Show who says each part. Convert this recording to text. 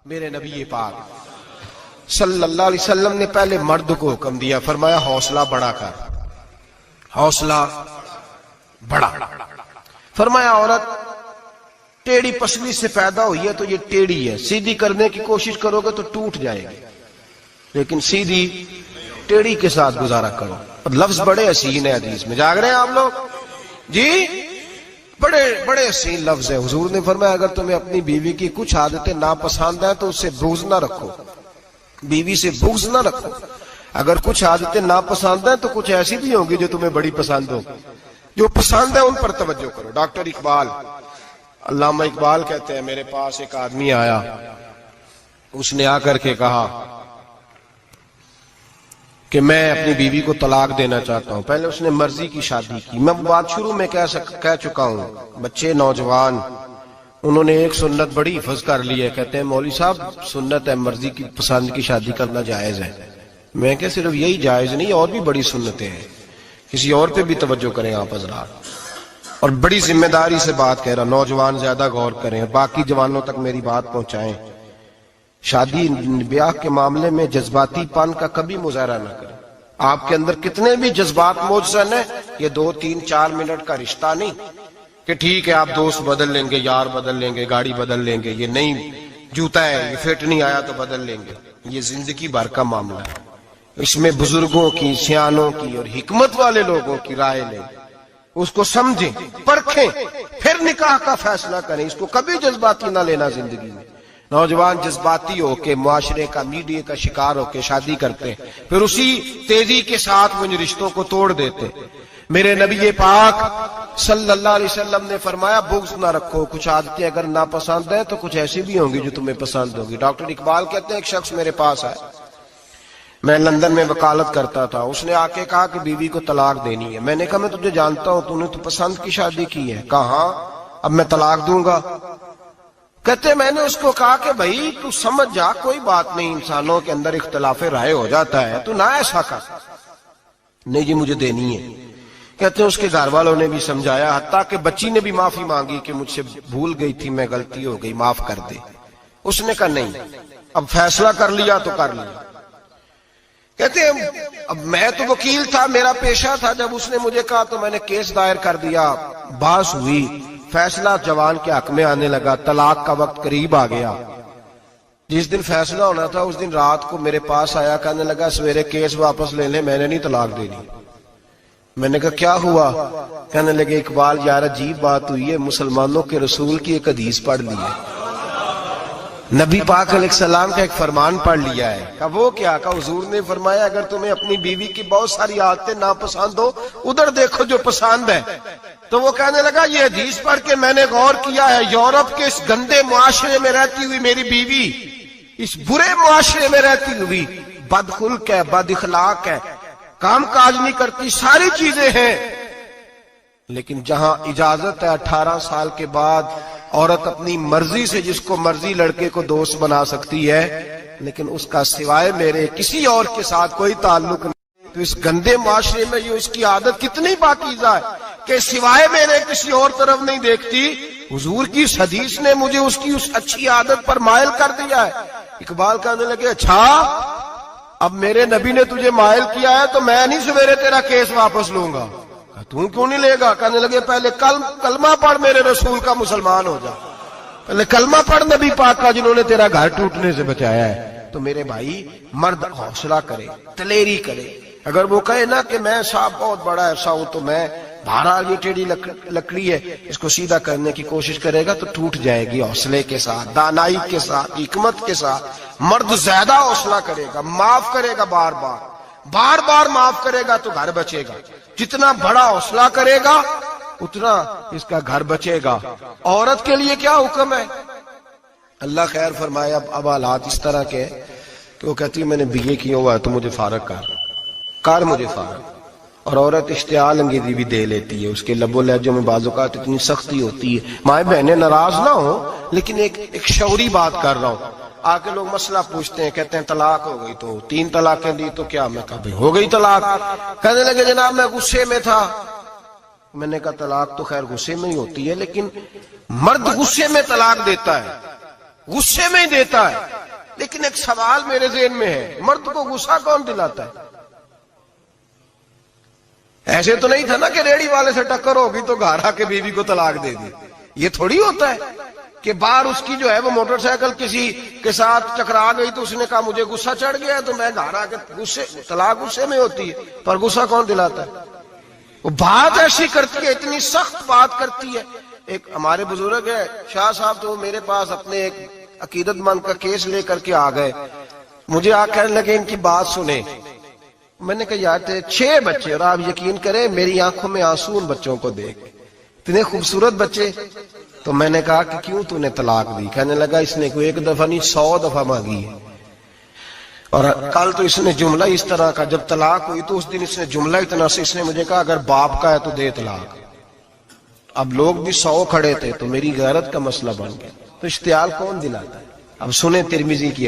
Speaker 1: میرے نبی پاک صلی اللہ علیہ وسلم نے پہلے مرد کو حکم دیا، فرمایا حوصلہ بڑا کر، حوصلہ بڑا۔ فرمایا عورت ٹیڑھی پسلی سے پیدا ہوئی ہے تو یہ ٹیڑھی ہے، سیدھی کرنے کی کوشش کرو گے تو ٹوٹ جائے گی، لیکن سیدھی ٹیڑھی کے ساتھ گزارا کرو۔ اور لفظ بڑے حسین ہیں حدیث میں، جاگ رہے ہیں آپ لوگ جی؟ بڑے بڑے حسین لفظ ہیں۔ حضور نے فرمایا اگر تمہیں اپنی بیوی کی کچھ عادتیں ناپسند ہیں تو اس سے بغض نہ رکھو، بیوی سے بغض نہ رکھو۔ اگر کچھ عادتیں ناپسند ہیں تو کچھ ایسی بھی ہوں گی جو تمہیں بڑی پسند ہو، جو پسند ہے ان پر توجہ کرو۔ ڈاکٹر اقبال، علامہ اقبال کہتے ہیں میرے پاس ایک آدمی آیا، اس نے آ کر کے کہا کہ میں اپنی بیوی کو طلاق دینا چاہتا ہوں۔ پہلے اس نے مرضی کی شادی کی، میں بات شروع میں کہہ چکا ہوں، بچے نوجوان انہوں نے ایک سنت بڑی حفظ کر لی ہے، کہتے ہیں مولوی صاحب سنت ہے مرضی کی پسند کی شادی کرنا جائز ہے۔ میں کہ صرف یہی جائز نہیں، اور بھی بڑی سنتیں ہیں، کسی اور پہ بھی توجہ کریں آپ حضرات، اور بڑی ذمہ داری سے بات کہہ رہا، نوجوان زیادہ غور کریں، باقی جوانوں تک میری بات پہنچائیں۔ شادی بیاہ کے معاملے میں جذباتی پن کا کبھی مظاہرہ نہ کریں۔ آپ کے اندر کتنے بھی جذبات موجود ہیں، یہ 2 3 4 منٹ کا رشتہ نہیں کہ ٹھیک ہے آپ دوست بدل لیں گے، یار بدل لیں گے، گاڑی بدل لیں گے، یہ نہیں جوتا ہے یہ فٹ نہیں آیا تو بدل لیں گے، یہ زندگی بھر کا معاملہ ہے۔ اس میں بزرگوں کی، سیانوں کی اور حکمت والے لوگوں کی رائے لیں، اس کو سمجھیں، پرکھیں، پھر نکاح کا فیصلہ کریں۔ اس کو کبھی جذباتی نہ لینا زندگی میں۔ نوجوان جذباتی ہو کے، معاشرے کا، میڈیا کا شکار ہو کے شادی کرتے ہیں، پھر اسی تیزی کے ساتھ ان رشتوں کو توڑ دیتے۔ میرے نبی پاک صلی اللہ علیہ وسلم نے فرمایا بغض نہ رکھو، کچھ عادتیں اگر ناپسند ہیں تو کچھ ایسی بھی ہوں گی جو تمہیں پسند ہوگی۔ ڈاکٹر اقبال کہتے ہیں ایک شخص میرے پاس آئے، میں لندن میں وکالت کرتا تھا، اس نے آ کے کہا کہ بیوی کو طلاق دینی ہے۔ میں نے کہا میں تجھے جانتا ہوں، تو نے تو پسند کی شادی کی ہے۔ کہا ہاں، اب میں طلاق دوں گا۔ کہتے میں نے اس کو کہا کہ بھائی تو سمجھ جا، کوئی بات نہیں، انسانوں کے اندر اختلاف رائے ہو جاتا ہے، تو نہ ایسا کر۔ نہیں جی مجھے دینی ہے۔ کہتے ہیں اس کے گھر والوں نے بھی سمجھایا، حتیٰ کہ بچی نے بھی معافی مانگی کہ مجھ سے بھول گئی تھی، میں غلطی ہو گئی، معاف کر دے۔ اس نے کہا نہیں، اب فیصلہ کر لیا تو کر لیا۔ کہتے ہیں اب میں تو وکیل تھا، میرا پیشہ تھا، جب اس نے مجھے کہا تو میں نے کیس دائر کر دیا، بحث ہوئی، فیصلہ جوان کے حق میں آنے لگا، طلاق کا وقت قریب آ گیا۔ جس دن فیصلہ ہونا تھا اس دن رات کو میرے پاس آیا، کہنے لگا سویرے کیس واپس لے لیں، میں نے نہیں طلاق دینی۔ میں نے کہا کیا ہوا؟ کہنے لگے اقبال یار عجیب بات ہوئی ہے، مسلمانوں کے رسول کی ایک حدیث پڑھ لی ہے، نبی پاک علیہ السلام کا ایک فرمان پڑھ لیا ہے۔ کہا وہ کیا؟ کہا حضور نے فرمایا اگر تمہیں اپنی بیوی کی بہت ساری عادتیں ناپسند ہو، ادھر دیکھو جو پسند ہے۔ تو وہ کہنے لگا یہ حدیث پڑھ کے میں نے غور کیا ہے، یورپ کے اس گندے معاشرے میں رہتی ہوئی میری بیوی اس برے معاشرے میں رہتی ہوئی بدخلق ہے، بد اخلاق ہے، کام کاج نہیں کرتی، ساری چیزیں ہیں، لیکن جہاں اجازت ہے 18 سال کے بعد عورت اپنی مرضی سے جس کو مرضی لڑکے کو دوست بنا سکتی ہے، لیکن اس کا سوائے میرے کسی اور کے ساتھ کوئی تعلق نہیں۔ تو اس گندے معاشرے میں یہ اس کی عادت کتنی پاکیزہ ہے کہ سوائے میرے کسی اور طرف نہیں دیکھتی۔ حضور کی اس حدیث نے مجھے اس کی اس اچھی عادت پر مائل کر دیا ہے۔ اقبال کہنے لگے اچھا اب میرے نبی نے تجھے مائل کیا ہے تو میں نہیں سویرے تیرا کیس واپس لوں گا۔ تو کیوں نہیں لے گا؟ کہنے لگے پہلے کلمہ پڑھ میرے رسول کا، مسلمان ہو جا، پہلے کلمہ پڑھ نبی پاک کا جنہوں نے تیرا گھر ٹوٹنے سے بچایا ہے۔ تو میرے بھائی مرد حوصلہ کرے، دلیری کرے۔ اگر وہ کہے نا کہ میں صاحب بہت بڑا ایسا ہوں تو میں بہرحال یہ ٹیڑھی لکڑی ہے اس کو سیدھا کرنے کی کوشش کرے گا تو ٹوٹ جائے گی۔ حوصلے کے ساتھ، دانائی کے ساتھ، حکمت کے ساتھ مرد زیادہ حوصلہ کرے گا، معاف کرے گا، بار بار معاف کرے گا تو گھر بچے گا۔ جتنا بڑا حوصلہ کرے گا اتنا اس کا گھر بچے گا۔ عورت کے لیے کیا حکم ہے؟ اللہ خیر فرمائے۔ اب حالات اس طرح کے کہ وہ کہتی ہے میں نے BA کیا ہوا ہے تو مجھے فارغ کر مجھے فارغ۔ اور عورت اشتعال انگیزی بھی دے لیتی ہے، اس کے لب و لہجوں میں بعض اوقات اتنی سختی ہوتی ہے۔ مائیں بہنیں ناراض نہ ہو، لیکن ایک شعوری بات کر رہا ہوں۔ آ کے لوگ مسئلہ پوچھتے ہیں، کہتے ہیں طلاق ہو گئی تو 3 طلاقیں دی تو کیا؟ میں کہا بھائی ہو گئی طلاق۔ کہنے لگے جناب میں غصے میں تھا۔ میں نے کہا طلاق تو خیر غصے میں ہی ہوتی ہے، لیکن مرد غصے میں طلاق دیتا ہے، غصے میں ہی دیتا ہے۔ لیکن ایک سوال میرے ذہن میں ہے، مرد کو غصہ کون دلاتا ہے؟ ایسے تو نہیں تھا نا کہ ریڑھی والے سے ٹکر ہوگی تو گھر آ کے بیوی کو طلاق دے دی. یہ تھوڑی ہوتا ہے کہ باہر اس کی جو ہے وہ موٹر سائیکل کسی کے ساتھ ٹکرا گئی تو اس نے کہا مجھے غصہ چڑھ گیا تو میں گھر آ کے طلاق غصے میں ہوتی ہے. پر غصہ کون دلاتا ہے؟ وہ بات ایسی کرتی ہے، اتنی سخت بات کرتی ہے. ایک ہمارے بزرگ ہے شاہ صاحب، تو میرے پاس اپنے ایک عقیدت مند کا کیس لے کر کے آ گئے. مجھے آ کہنے لگے ان کی بات سنیں. میں نے کہا یار تھے 6 بچے، اور آپ یقین کریں میری آنکھوں میں آنسو ان بچوں کو دیکھ، اتنے خوبصورت بچے. تو میں نے کہا کہ کیوں تو نے طلاق دی؟ کہنے لگا اس نے کوئی 1 دفعہ نہیں 100 دفعہ مانگی ہے. اور کل تو اس نے جملہ اس طرح کا، جب طلاق ہوئی تو اس دن اس نے جملہ اتنا سے اس نے مجھے کہا اگر باپ کا ہے تو دے طلاق. اب لوگ بھی 100 کھڑے تھے تو میری غیرت کا مسئلہ بن گیا. تو اشتعال کون دلاتا ہے؟ اب سنیں ترمذی کی